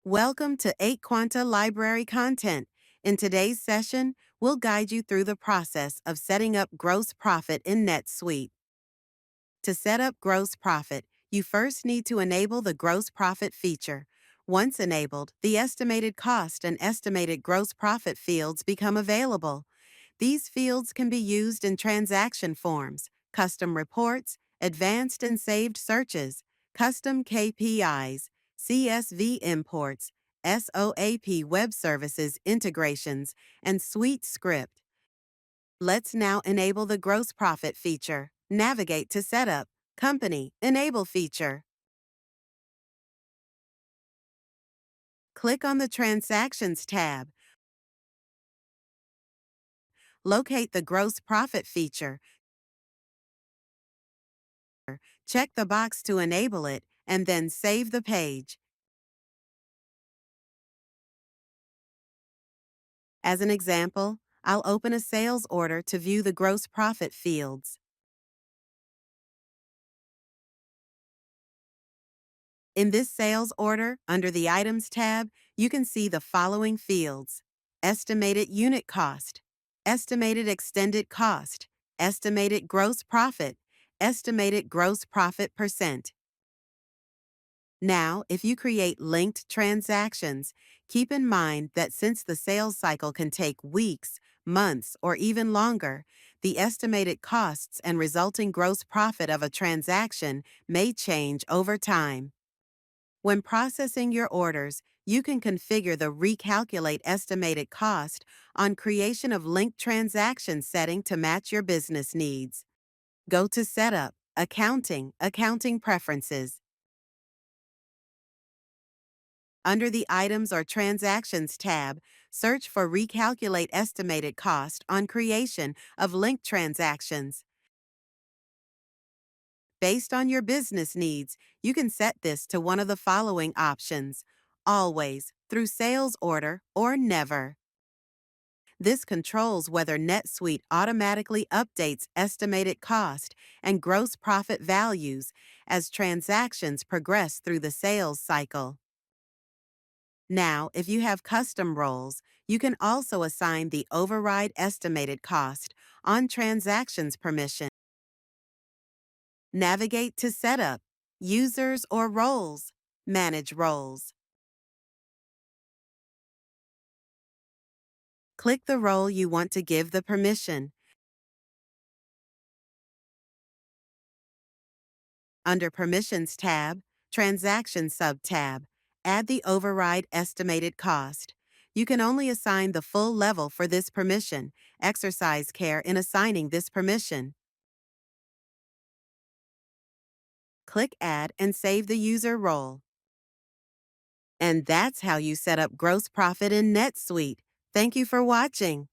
Welcome to 8 Quanta Library Content. In today's session, we'll guide you through the process of setting up gross profit in NetSuite. To set up gross profit, you first need to enable the gross profit feature. Once enabled, the estimated cost and estimated gross profit fields become available. These fields can be used in transaction forms, custom reports, advanced and saved searches, custom KPIs, CSV imports, SOAP web services integrations, and SuiteScript. Let's now enable the gross profit feature. Navigate to Setup, Company, Enable feature. Click on the Transactions tab. Locate the gross profit feature. Check the box to enable it, and then save the page. As an example, I'll open a sales order to view the gross profit fields. In this sales order, under the Items tab, you can see the following fields: estimated unit cost, estimated extended cost, estimated gross profit, estimated gross profit percent. Now, if you create linked transactions, keep in mind that since the sales cycle can take weeks, months, or even longer, the estimated costs and resulting gross profit of a transaction may change over time. When processing your orders, you can configure the Recalculate estimated cost on creation of linked transaction setting to match your business needs. Go to Setup, Accounting Preferences. Under the Items or Transactions tab, search for Recalculate Estimated Cost on creation of linked transactions. Based on your business needs, you can set this to one of the following options: always, through sales order, or never. This controls whether NetSuite automatically updates estimated cost and gross profit values as transactions progress through the sales cycle. Now, if you have custom roles, you can also assign the override estimated cost on transactions permission. Navigate to Setup, Users or Roles, Manage Roles. Click the role you want to give the permission. Under Permissions tab, Transaction sub-tab, add the override estimated cost. You can only assign the full level for this permission. Exercise care in assigning this permission. Click Add and save the user role. And that's how you set up gross profit in NetSuite. Thank you for watching.